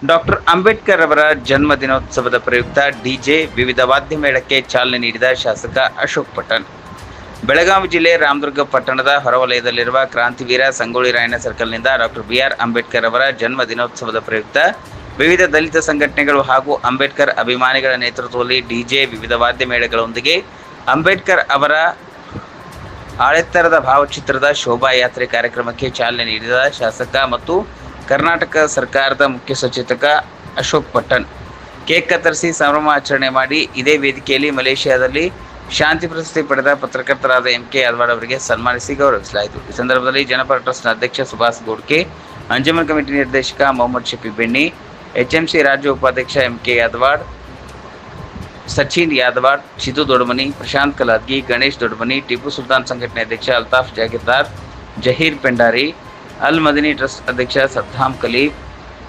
Doctor Ambedkar ಅವರ ಜನ್ಮ ದಿನೋತ್ಸವದ ಪ್ರಯುಕ್ತ ಡಿಜೆ ವಿವಿಧ ವಾದ್ಯ ಮೇಳಕ್ಕೆ ಚಾಲನೆ ನೀಡಿದ ಶಾಸಕ ಅಶೋಕ್ ಪಟ್ಟಣ್. ಬೆಳಗಾವಿ ಜಿಲ್ಲೆ ರಾಮದುರ್ಗ ಪಟ್ಟಣದ ಹೊರವಲಯದಲ್ಲಿರುವ ಕ್ರಾಂತಿವೀರ ಸಂಗೊಳ್ಳಿ ರಾಯಣ್ಣ ಸರ್ಕಲ್ನಿಂದ ಡಾಕ್ಟರ್ ಬಿಆರ್ ಅಂಬೇಡ್ಕರ್ ಅವರ ಜನ್ಮ ದಿನೋತ್ಸವದ ಪ್ರಯುಕ್ತ ವಿವಿಧ ದಲಿತ ಸಂಘಟನೆಗಳು ಹಾಗೂ ಅಂಬೇಡ್ಕರ್ ಅಭಿಮಾನಿಗಳ ನೇತೃತ್ವದಲ್ಲಿ ಡಿಜೆ ವಿವಿಧ ವಾದ್ಯ ಮೇಳಗಳೊಂದಿಗೆ ಅಂಬೇಡ್ಕರ್ ಅವರ ಆಳೆತ್ತರದ ಭಾವಚಿತ್ರದ ಶೋಭಾಯಾತ್ರೆ ಕಾರ್ಯಕ್ರಮಕ್ಕೆ ಚಾಲನೆ ನೀಡಿದ ಶಾಸಕ ಮತ್ತು ಕರ್ನಾಟಕ ಸರ್ಕಾರದ ಮುಖ್ಯ ಸಚೇತಕ ಅಶೋಕ್ ಪಟ್ಟಣ್ ಕೇಕ್ ಕತ್ತರಿಸಿ ಸಂಭ್ರಮಾಚರಣೆ ಮಾಡಿ ಇದೇ ವೇದಿಕೆಯಲ್ಲಿ ಮಲೇಷಿಯಾದಲ್ಲಿ ಶಾಂತಿ ಪ್ರಶಸ್ತಿ ಪಡೆದ ಪತ್ರಕರ್ತರಾದ ಎಂಕೆ ಯಾದವಾಡ್ ಅವರಿಗೆ ಸನ್ಮಾನಿಸಿ ಗೌರವಿಸಲಾಯಿತು. ಈ ಸಂದರ್ಭದಲ್ಲಿ ಜನಪರ ಟ್ರಸ್ಟ್ ಅಧ್ಯಕ್ಷ ಸುಭಾಷ್ ಗೋಡ್ಕೆ, ಅಂಜುಮನ್ ಕಮಿಟಿ ನಿರ್ದೇಶಕ ಮೊಹಮ್ಮದ್ ಶಫಿ ಬೆಣ್ಣಿ, ಎಚ್ಎಂಸಿ ರಾಜ್ಯ ಉಪಾಧ್ಯಕ್ಷ ಎಂಕೆ ಯಾದವಾಡ್, ಸಚಿನ್ ಯಾದವಾಡ್, ಚಿದು ದೊಡ್ಡಮನಿ, ಪ್ರಶಾಂತ್ ಕಲಾದ್ಗಿ, ಗಣೇಶ್ ದೊಡ್ಡಮನಿ, ಟಿಪ್ಪು ಸುಲ್ತಾನ್ ಸಂಘಟನೆ ಅಧ್ಯಕ್ಷ ಅಲ್ತಾಫ್ ಜಾಗೀರ್ದಾರ್, ಜಹೀರ್ ಪೆಂಡಾರಿ, ಅಲ್ ಮದನಿ ಟ್ರಸ್ಟ್ ಅಧ್ಯಕ್ಷ ಸದ್ದಾಂ ಕಲೀಫ್,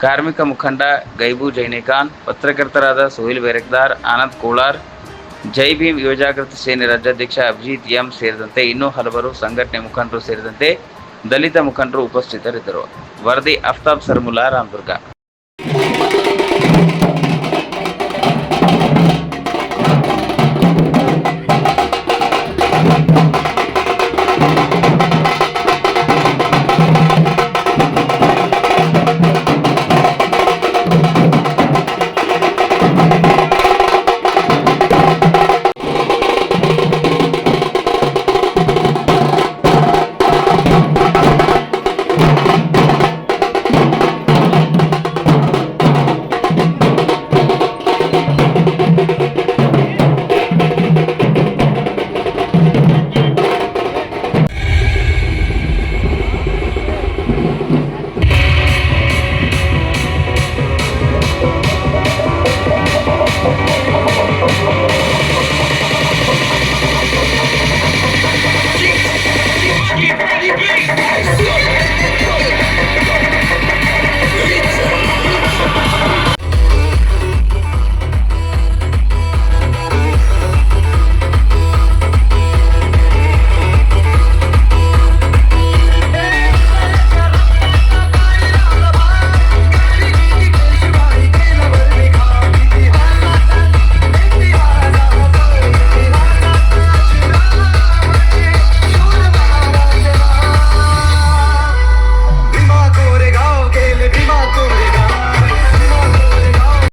ಕಾರ್ಮಿಕ ಮುಖಂಡ ಗೈಬು ಜೈನೇಖಾನ್, ಪತ್ರಕರ್ತರಾದ ಸೋಹಿಲ್ ಬೇರಕ್ದಾರ್, ಆನಂದ್ ಕೋಲಾರ್, ಜೈ ಭೀಮ್ ಯುವಜಾಗೃತಿ ಸೇನೆ ರಾಜ್ಯಾಧ್ಯಕ್ಷ ಅಭಿಜಿತ್ ಎಂ ಸೇರಿದಂತೆ ಇನ್ನೂ ಹಲವರು ಸಂಘಟನೆ ಮುಖಂಡರು ಸೇರಿದಂತೆ ದಲಿತ ಮುಖಂಡರು ಉಪಸ್ಥಿತರಿದ್ದರು. ವರದಿ ಆಫ್ತಾಬ್ ಸರ್ಮುಲ್ಲಾ, ರಾಮದುರ್ಗ.